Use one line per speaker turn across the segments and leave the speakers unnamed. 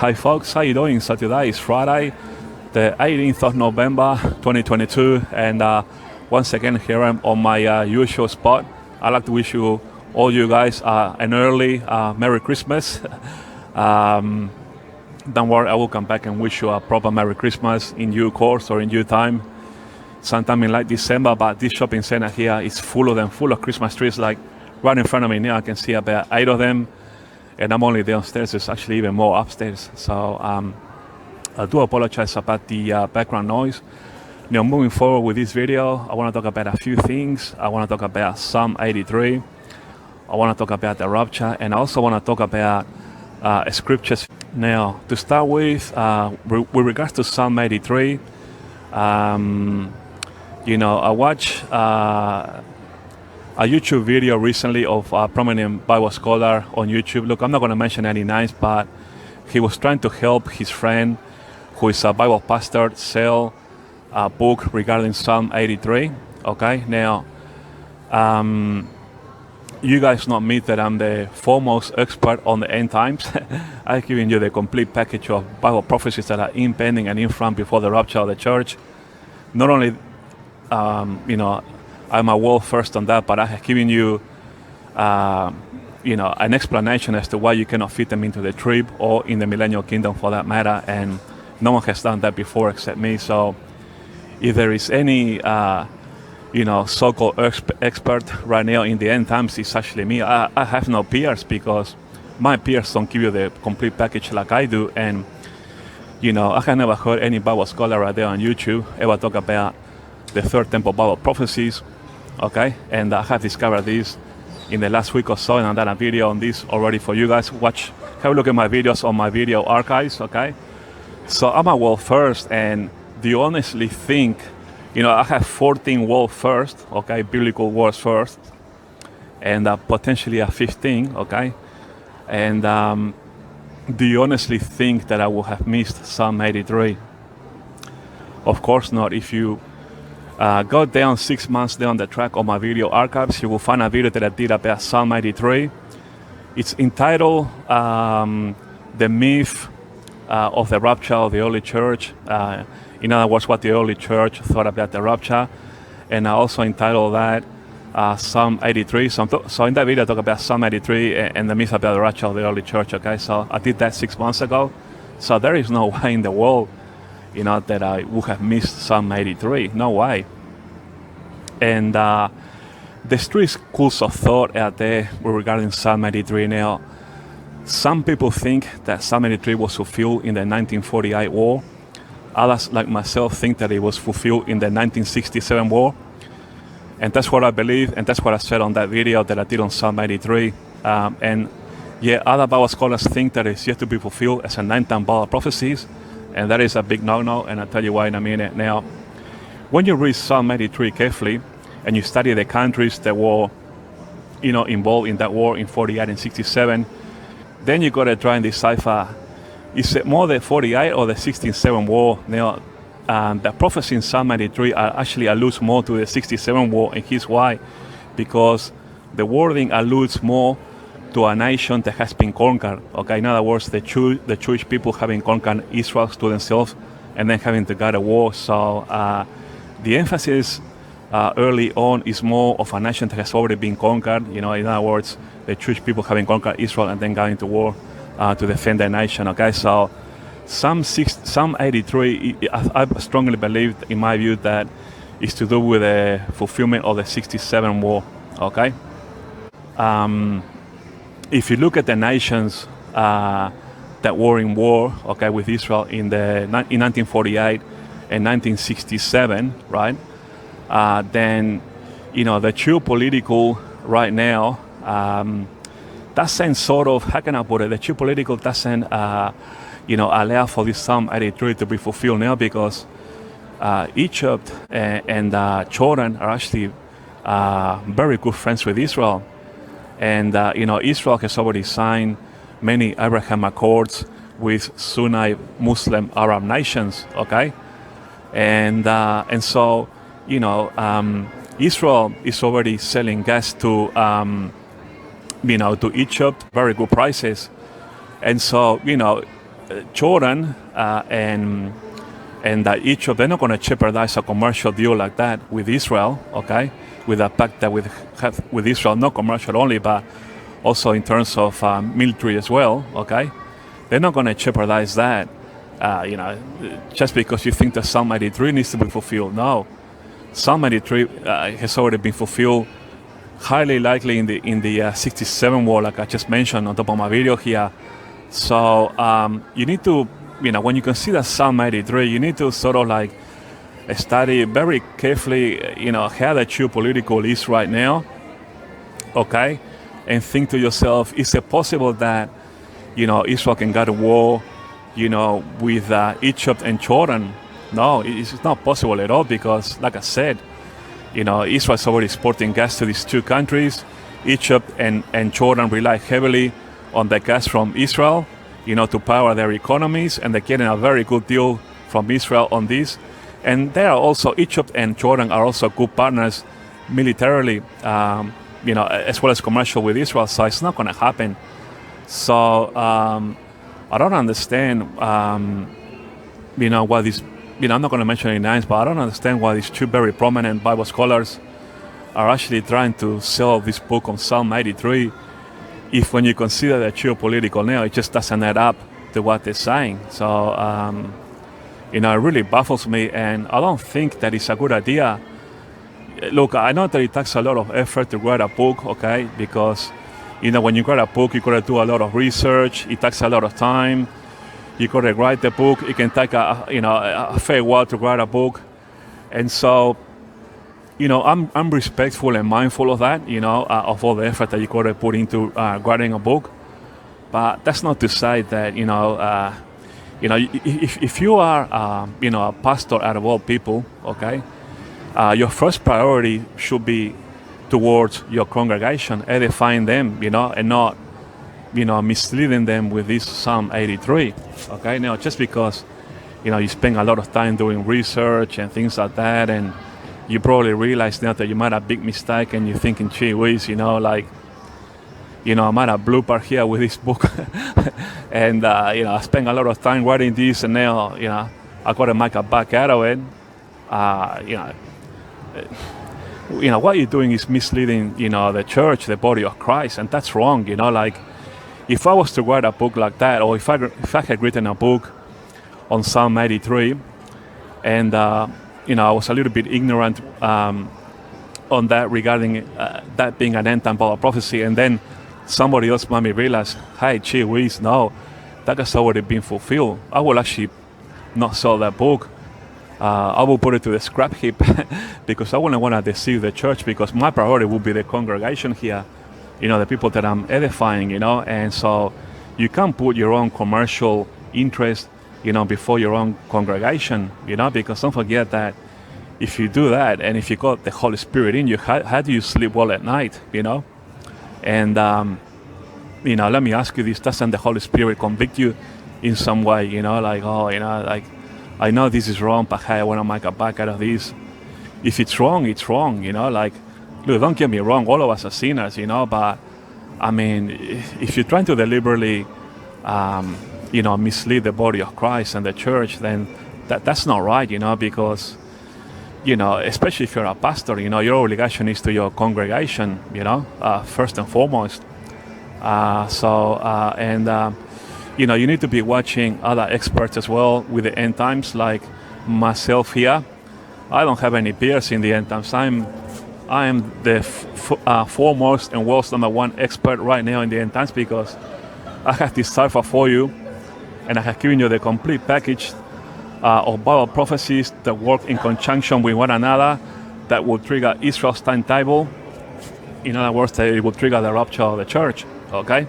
Hi folks, how you doing? So today is Friday, the 18th of November 2022, and once again here I'm on my usual spot. I'd like to wish you all you guys an early Merry Christmas. Don't worry, I will come back and wish you a proper Merry Christmas in due course or in due time, sometime in like December. But this shopping center here is full of them, full of Christmas trees. Like right in front of me now, I can see about 8 of them. And I'm only downstairs. There's actually even more upstairs. So I do apologize about the background noise. Now, moving forward with this video, I want to talk about a few things. I want to talk about Psalm 83. I want to talk about the Rapture, and I also want to talk about scriptures. Now, to start with regards to Psalm 83, I watched a YouTube video recently of a prominent Bible scholar on YouTube. Look, I'm not going to mention any names, but he was trying to help his friend, who is a Bible pastor, sell a book regarding Psalm 83. Okay, now, you guys know me that I'm the foremost expert on the end times. I've given you the complete package of Bible prophecies that are impending and in front before the rapture of the church. Not only, I'm a world first on that, but I have given you, an explanation as to why you cannot fit them into the trib or in the millennial kingdom for that matter, and no one has done that before except me. So if there is any, so-called expert right now in the end times, it's actually me. I have no peers because my peers don't give you the complete package like I do, and, I have never heard any Bible scholar right there on YouTube ever talk about the third temple Bible prophecies. Okay, and I have discovered this in the last week or so, and I've done a video on this already for you guys. Have a look at my videos on my video archives. Okay, so I'm a world first, and do you honestly think, I have 14 world first, okay, biblical words first, and potentially a 15, okay, and do you honestly think that I would have missed Psalm 83? Of course not. If you go down 6 months down the track on my video archives, you will find a video that I did about Psalm 83. It's entitled The Myth of the Rapture of the Early Church. In other words, what the early church thought about the rapture. And I also entitled that Psalm 83. So in that video I talk about Psalm 83 and the myth about the rapture of the early church. Okay, so I did that 6 months ago. So there is no way in the world that I would have missed Psalm 83. No way. And there's three schools of thought out there regarding Psalm 83 now. Some people think that Psalm 83 was fulfilled in the 1948 war. Others, like myself, think that it was fulfilled in the 1967 war. And that's what I believe, and that's what I said on that video that I did on Psalm 83. And other Bible scholars think that it's yet to be fulfilled as a 9-time Bible prophecies. And that is a big no-no, and I'll tell you why in a minute. Now, when you read Psalm 83 carefully, and you study the countries that were, involved in that war in 48 and 67, then you got to try and decipher, is it more the 48 or the 67 war? Now, the prophecy in Psalm 83 actually alludes more to the 67 war, and here's why. Because the wording alludes more to a nation that has been conquered. Okay, in other words, the Jewish people having conquered Israel to themselves and then having to go to war. So the emphasis early on is more of a nation that has already been conquered. In other words, the Jewish people having conquered Israel and then going to war to defend their nation. Okay, so Psalm 83, I strongly believe, in my view, that is to do with the fulfillment of the 67 war. Okay. If you look at the nations that were in war, okay, with Israel in 1948 and 1967, right? Then, the geo-political right now doesn't sort of, how can I put it? The geo-political doesn't, allow for this Psalm 83 to be fulfilled now, because Egypt and Jordan are actually very good friends with Israel. And, Israel has already signed many Abraham Accords with Sunni Muslim Arab nations, okay? And so, Israel is already selling gas to Egypt, very good prices. And so, Jordan and Egypt, they're not going to jeopardize a commercial deal like that with Israel, okay? With a pact that we have with Israel, not commercial only, but also in terms of military as well, okay? They're not going to jeopardize that, just because you think that Psalm 83 needs to be fulfilled. No, Psalm 83 has already been fulfilled, highly likely in the 67 war, like I just mentioned on top of my video here. So you need to, when you consider Psalm 83, you need to sort of like study very carefully, how the geo-political is right now, okay? And think to yourself, is it possible that, Israel can go to war, with Egypt and Jordan? No, it's not possible at all because, like I said, Israel's already exporting gas to these two countries. Egypt and Jordan rely heavily on the gas from Israel, to power their economies, and they're getting a very good deal from Israel on this. And they are also, Egypt and Jordan are also good partners militarily, as well as commercial with Israel, so it's not going to happen. So I don't understand, why these, I'm not going to mention any names, but I don't understand why these two very prominent Bible scholars are actually trying to sell this book on Psalm 93. If when you consider the geopolitical now, it just doesn't add up to what they're saying. So, it really baffles me, and I don't think that it's a good idea. Look, I know that it takes a lot of effort to write a book, okay? Because, when you write a book, you got to do a lot of research. It takes a lot of time. You got to write the book. It can take a fair while to write a book, and so, I'm respectful and mindful of that, of all the effort that you got to put into writing a book. But that's not to say that, if you are, a pastor out of all people, okay, your first priority should be towards your congregation, edifying them, and not, misleading them with this Psalm 83, okay? Now, just because, you spend a lot of time doing research and things like that, and you probably realize now that you made a big mistake, and you're thinking, gee whiz, I made a blooper here with this book, and I spent a lot of time writing this, and now I got to make a back out of it. What you're doing is misleading, the church, the body of Christ, and that's wrong. Like if I was to write a book like that, or if I had written a book on Psalm 83, and I was a little bit ignorant on that regarding that being an end-time Bible prophecy, and then somebody else made me realize, hey, gee whiz, no, that has already been fulfilled. I will actually not sell that book. I will put it to the scrap heap because I wouldn't want to deceive the church, because my priority will be the congregation here, the people that I'm edifying, and so you can't put your own commercial interest, before your own congregation, because don't forget that if you do that, and if you got the Holy Spirit in you, how do you sleep well at night, And, let me ask you this, doesn't the Holy Spirit convict you in some way, I know this is wrong, but hey, I want to make a back out of this. If it's wrong, it's wrong, look, don't get me wrong, all of us are sinners, but, if you're trying to deliberately, mislead the body of Christ and the church, then that's not right, because, especially if you're a pastor, your obligation is to your congregation, first and foremost. You need to be watching other experts as well with the end times, like myself here. I don't have any peers in the end times. I am the foremost and world's #1 expert right now in the end times, because I have deciphered for you, and I have given you the complete package of Bible prophecies that work in conjunction with one another, that will trigger Israel's timetable. In other words, that it will trigger the rapture of the church. Okay,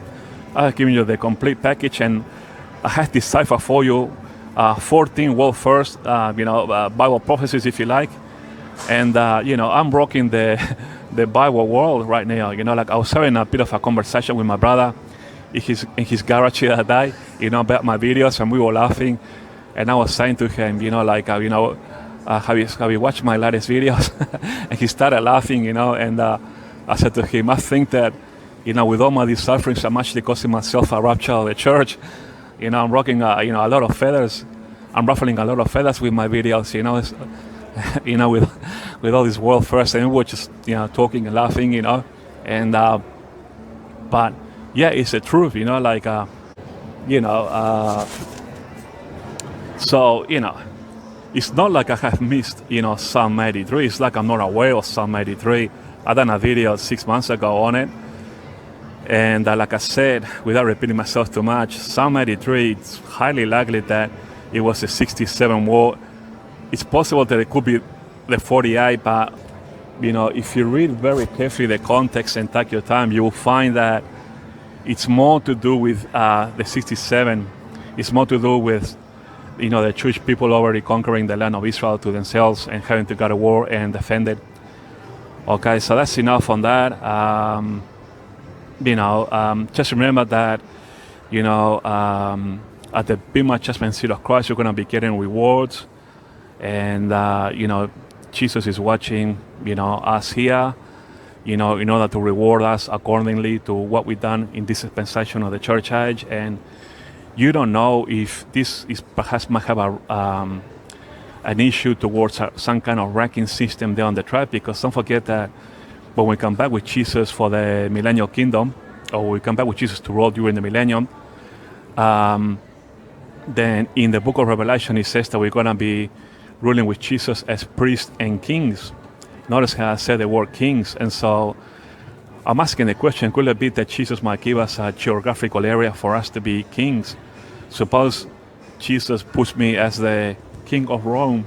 I have given you the complete package, and I have deciphered for you 14 world first, Bible prophecies, if you like. And I'm rocking the Bible world right now. Like I was having a bit of a conversation with my brother in his garage the other day, about my videos, and we were laughing. And I was saying to him, have you watched my latest videos? And he started laughing, and I said to him, I think that, with all my sufferings, I'm actually causing myself a rapture of the church. I'm rocking, a lot of feathers. I'm ruffling a lot of feathers with my videos. It's, with all this world first, and we're just, talking and laughing. And but yeah, it's the truth. You know. So it's not like I have missed, Psalm 83. It's like I'm not aware of Psalm 83. I done a video 6 months ago on it. And like I said, without repeating myself too much, Psalm 83, it's highly likely that it was a 67 word. It's possible that it could be the 48, but if you read very carefully the context and take your time, you will find that it's more to do with the 67. It's more to do with the Jewish people already conquering the land of Israel to themselves and having to go to war and defend it. Okay, so that's enough on that. Just remember that, at the Bema Judgment Seat of Christ, you're going to be getting rewards. And, Jesus is watching, us here, in order to reward us accordingly to what we've done in this dispensation of the church age. And you don't know if this is perhaps might have an issue towards some kind of ranking system there on the tribe, because don't forget that when we come back with Jesus for the millennial kingdom, or we come back with Jesus to rule during the millennium, then in the book of Revelation it says that we're going to be ruling with Jesus as priests and kings. Notice how I said the word kings. And so I'm asking the question, could it be that Jesus might give us a geographical area for us to be kings? Suppose Jesus puts me as the king of Rome,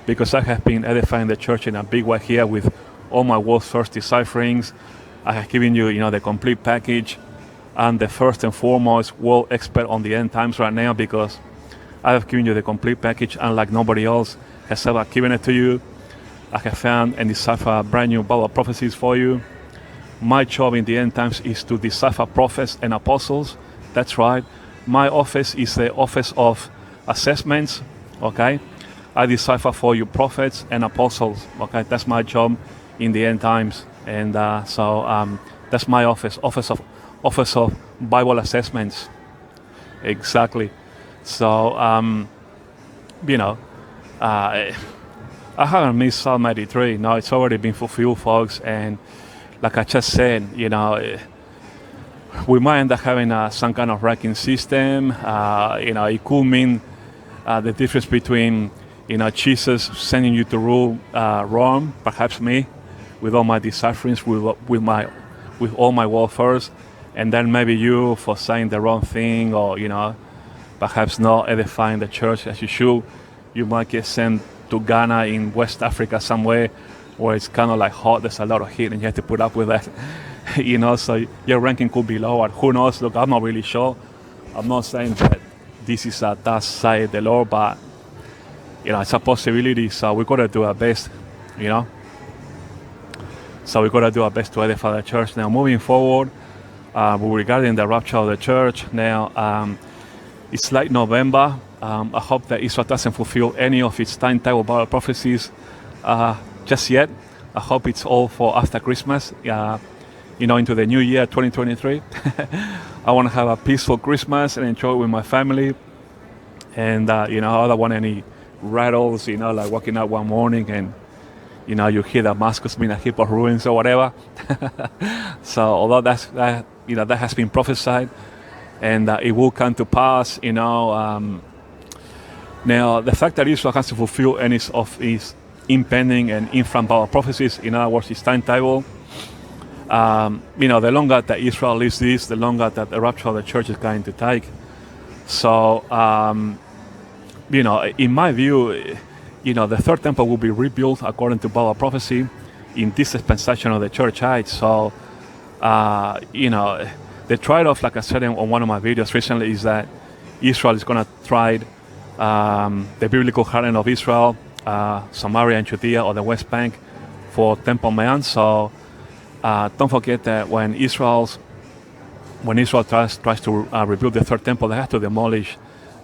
because I have been edifying the church in a big way here with all my world's first decipherings. I have given you, the complete package. I'm the first and foremost world expert on the end times right now, because I have given you the complete package, unlike nobody else has ever given it to you. I have found and deciphered brand new Bible prophecies for you. My job in the end times is to decipher prophets and apostles. That's right. My office is the office of assessments. Okay, I decipher for you prophets and apostles. Okay, that's my job in the end times, and so that's my office of Bible assessments. Exactly. So I haven't missed Psalm 83. No, it's already been fulfilled, folks. And like I just said, we might end up having some kind of ranking system. It could mean the difference between, Jesus sending you to rule Rome, perhaps me, with all my decipherings, with all my warfares, and then maybe you for saying the wrong thing, or perhaps not edifying the church as you should. You might get sent to Ghana in West Africa somewhere, where it's kind of like hot, there's a lot of heat, and you have to put up with that. So your ranking could be lower. Who knows? Look, I'm not really sure. I'm not saying that this is a thus saith the Lord, but it's a possibility. So we got to do our best. So we got to do our best to edify the church. Now, moving forward, regarding the rapture of the church. Now, it's late November. I hope that Israel doesn't fulfill any of its timetable Bible prophecies just yet. I hope it's all for after Christmas. Into the new year 2023. I want to have a peaceful Christmas and enjoy it with my family. And I don't want any rattles, like walking out one morning and you hear Damascus being a heap of ruins or whatever. So although that has been prophesied, and it will come to pass. Now the fact that Israel has to fulfill any of its impending and infallible prophecies, in other words, its timetable. The longer that Israel leaves this, the longer that the rapture of the church is going to take. So, in my view, the third temple will be rebuilt according to Bible prophecy in this dispensation of the church age. So, the trade-off, like I said on one of my videos recently, is that Israel is going to trade the biblical heartland of Israel, Samaria and Judea, or the West Bank, for Temple Mount. So, don't forget that when Israel tries to rebuild the third temple, they have to demolish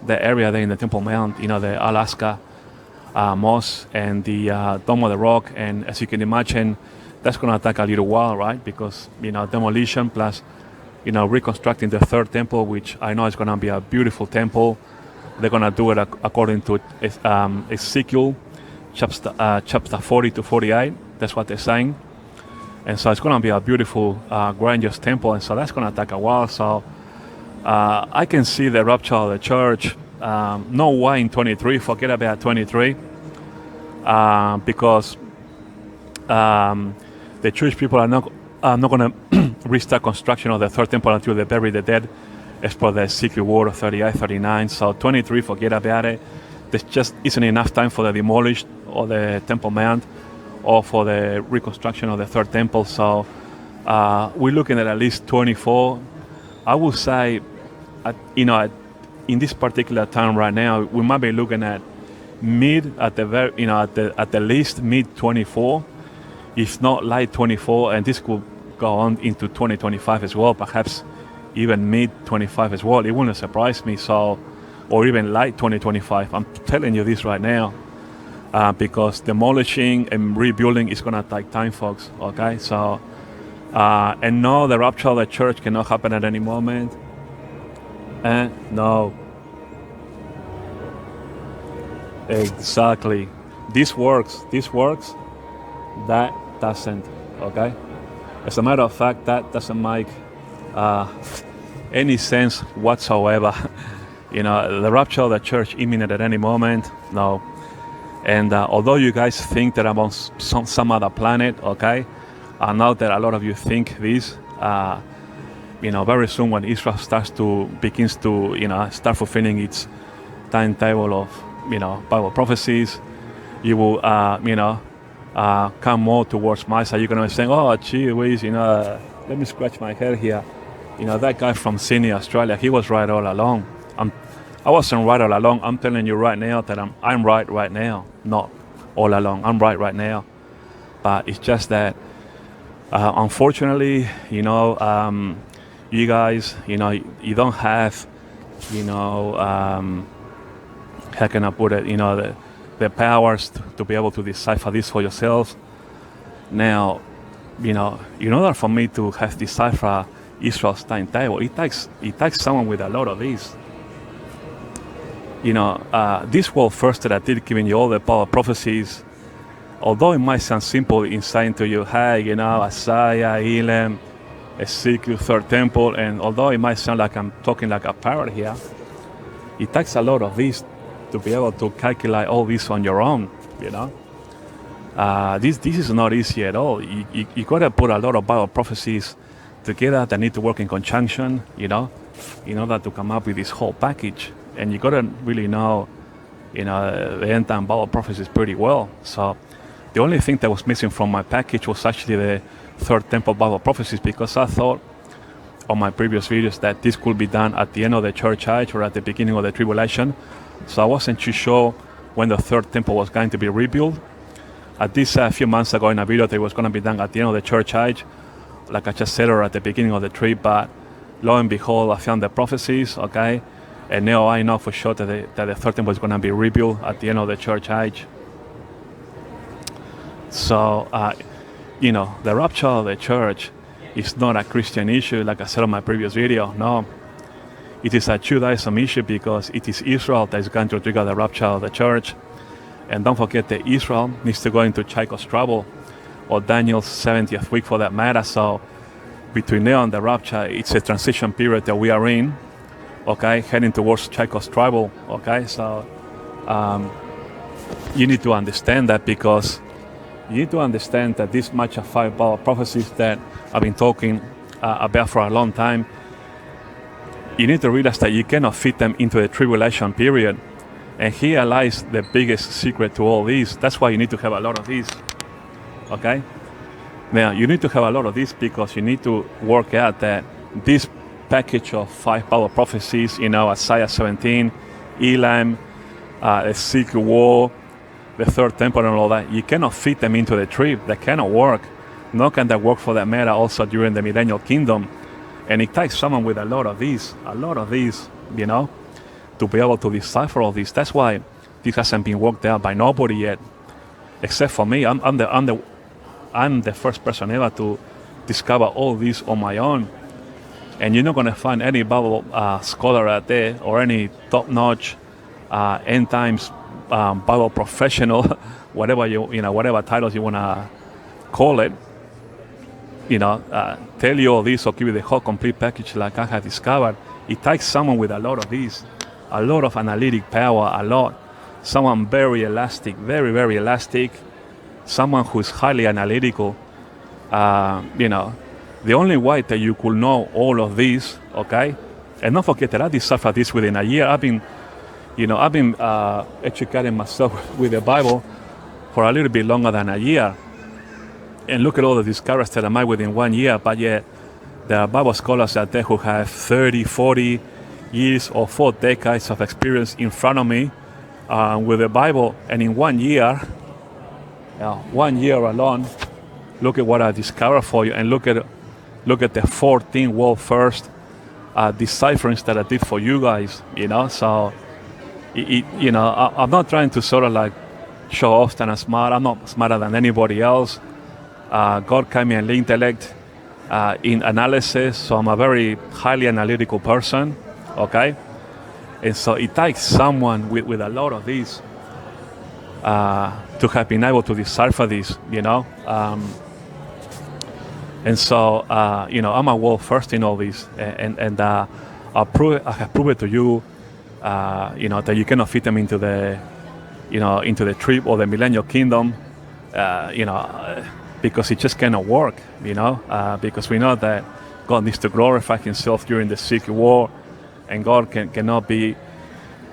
the area there in the Temple Mount, the Alaska Mosque and the Dome of the Rock. And as you can imagine, that's going to take a little while, right? Because demolition plus reconstructing the third temple, which I know is going to be a beautiful temple. They're going to do it according to Ezekiel chapter 40 to 48. That's what they're saying. And so it's going to be a beautiful, grandiose temple. And so that's going to take a while. So I can see the rapture of the church. No way in 23. Forget about 23. Because the Jewish people are not going to restart construction of the third temple until they bury the dead, as per the Ezekiel word of 38, 39. So 23, forget about it. There just isn't enough time for the demolished or the Temple Mount or for the reconstruction of the third temple. So we're looking at least 24. I would say, in this particular time right now, we might be looking at at the least mid 24, if not late 24, and this could go on into 2025 as well, perhaps even mid 25 as well. It wouldn't surprise me. So, or even late 2025. I'm telling you this right now, because demolishing and rebuilding is going to take time, folks. Okay, so and no, the rapture of the church cannot happen at any moment. No. Exactly. This works. That doesn't. Okay. As a matter of fact, that doesn't make any sense whatsoever. The rapture of the church imminent at any moment. No. And although you guys think that I'm on some other planet, okay, I know that a lot of you think this. Very soon when Israel begins to start fulfilling its timetable of Bible prophecies, you will come more towards my side. You're going to be saying, oh, gee whiz, let me scratch my head here. That guy from Sydney, Australia, he was right all along. I wasn't right all along. I'm telling you right now that I'm right now. Not all along. I'm right now. But it's just that, unfortunately, you guys, you don't have, how can I put it, the powers to be able to decipher this for yourselves. Now, in order for me to have decipher Israel's timetable, it takes someone with a lot of this. This world first that I did giving you all the power prophecies, although it might sound simple in saying to you, hey, Isaiah, Elam, Ezekiel, third temple, and although it might sound like I'm talking like a parrot here, it takes a lot of this to be able to calculate all this on your own. This is not easy at all. You got to put a lot of Bible prophecies together that need to work in conjunction, in order to come up with this whole package. And you got to really know, the end time Bible prophecies pretty well. So the only thing that was missing from my package was actually the third temple Bible prophecies, because I thought on my previous videos that this could be done at the end of the church age or at the beginning of the tribulation. So I wasn't too sure when the third temple was going to be rebuilt. At this a few months ago in a video that it was going to be done at the end of the church age, like I just said, or at the beginning of the trip. But lo and behold, I found the prophecies, okay, and now I know for sure that the third temple is going to be rebuilt at the end of the church age. So, the rapture of the church is not a Christian issue, like I said on my previous video. No, it is a Judaism issue, because it is Israel that is going to trigger the rapture of the church. And don't forget that Israel needs to go into Jacob's trouble, or Daniel's 70th week for that matter. So between now and the rapture, it's a transition period that we are in, okay, heading towards Jacob's trouble, okay. So you need to understand that, because you need to understand that this much of five Bible prophecies that I've been talking about for a long time, you need to realize that you cannot fit them into the tribulation period. And here lies the biggest secret to all these. That's why you need to have a lot of these. Okay? Now, you need to have a lot of these because you need to work out that this package of five Bible prophecies, Isaiah 17, Elam, Ezekiel war, the third temple and all that, you cannot fit them into the trib. They cannot work. Nor can they work for that matter also during the millennial kingdom. And it takes someone with a lot of these, to be able to decipher all this. That's why this hasn't been worked out by nobody yet, except for me. I'm the first person ever to discover all this on my own. and you're not going to find any Bible scholar out there or any top-notch end times Bible professional, whatever titles you want to call it, tell you all this or give you the whole complete package like I have discovered. It takes someone with a lot of this, a lot of analytic power, someone very elastic, very, very elastic, someone who's highly analytical. The only way that you could know all of this, okay? And don't forget that I deciphered this within a year. I've been educating myself with the Bible for a little bit longer than a year. And look at all the discoveries that I made within 1 year, but yet there are Bible scholars out there who have 30, 40 years or 4 decades of experience in front of me with the Bible. And in 1 year, 1 year alone, look at what I discovered for you, and look at the 14 world first decipherings that I did for you guys. So I'm not trying to sort of like show off that I'm smart. I'm not smarter than anybody else. God gave me an intellect in analysis, so I'm a very highly analytical person, okay? And so it takes someone with a lot of this to have been able to decipher this, and so, I'm a world first in all this, and I have proved to you, that you cannot fit them into the trip or the millennial kingdom, because it just cannot work, because we know that God needs to glorify Himself during the Civil War, and God cannot be,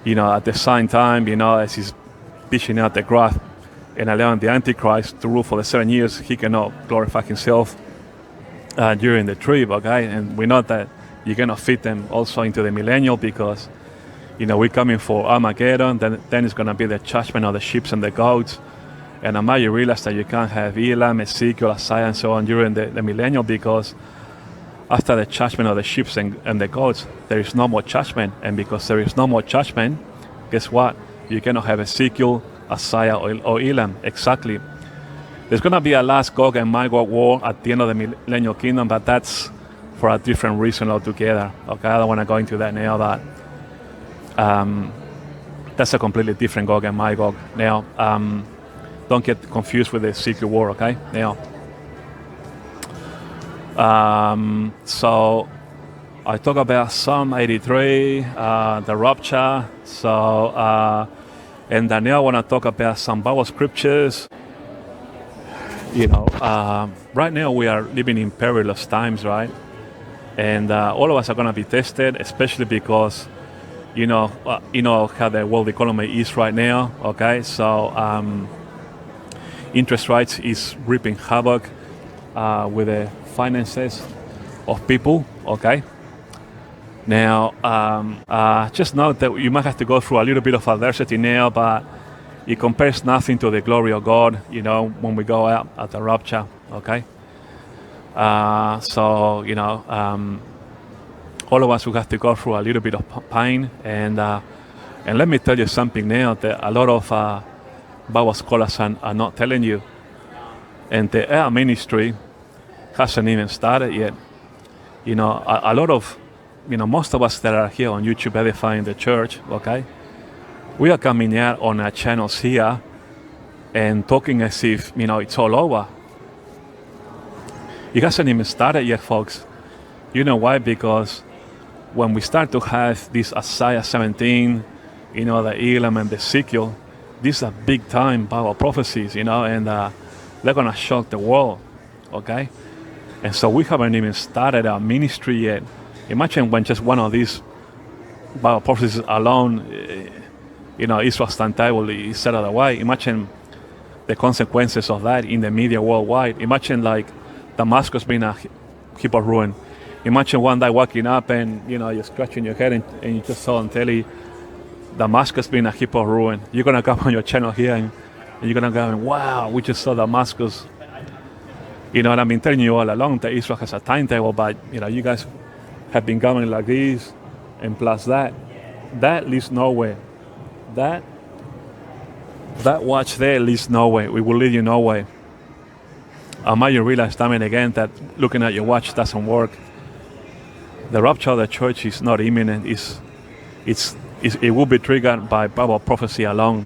at the same time, as He's dishing out the wrath and allowing the Antichrist to rule for the 7 years, He cannot glorify Himself during the trip, okay? And we know that you cannot fit them also into the millennial, because, we're coming for Armageddon, then it's going to be the judgment of the sheep and the goats. And I might realize that you can't have Elam, Ezekiel, Isaiah, and so on during the millennial, because after the judgment of the sheep and the goats, there is no more judgment. And because there is no more judgment, guess what? You cannot have Ezekiel, Isaiah, or Elam. Exactly. There's going to be a last Gog and Magog war at the end of the millennial kingdom, but that's for a different reason altogether. Okay, I don't want to go into that now, but that's a completely different Gog and Magog. Now, don't get confused with the Secret War, okay? Now, so I talk about Psalm 83, the Rapture. So, and then now I want to talk about some Bible scriptures. Right now we are living in perilous times, right? And all of us are going to be tested, especially because, how the world economy is right now, okay? So, interest rates is reaping havoc with the finances of people, okay? Now, just note that you might have to go through a little bit of adversity now, but it compares nothing to the glory of God, when we go out at the rapture, okay? So, all of us will have to go through a little bit of pain, and let me tell you something now that a lot of Bible scholars are not telling you, and the air ministry hasn't even started yet. A lot of, most of us that are here on YouTube edifying the church, okay, we are coming out on our channels here and talking as if, it's all over. It hasn't even started yet, folks. You know why? Because when we start to have this Isaiah 17, the Elam and the Ezekiel, these are big time Bible prophecies, and they're going to shock the world, okay? And so we haven't even started our ministry yet. Imagine when just one of these Bible prophecies alone, Israel's timetable is set out of the way. Imagine the consequences of that in the media worldwide. Imagine like Damascus being a heap of ruin. Imagine one day waking up and, you're scratching your head and you just saw on telly Damascus being a heap of ruin. You're going to come on your channel here and you're going to go, wow, we just saw Damascus. And I've been telling you all along that Israel has a timetable, but, you guys have been going like this, and plus that leads nowhere. That watch there leads nowhere. We will lead you nowhere. I might realize time and again that looking at your watch doesn't work. the rapture of the church is not imminent. It will be triggered by Bible prophecy alone.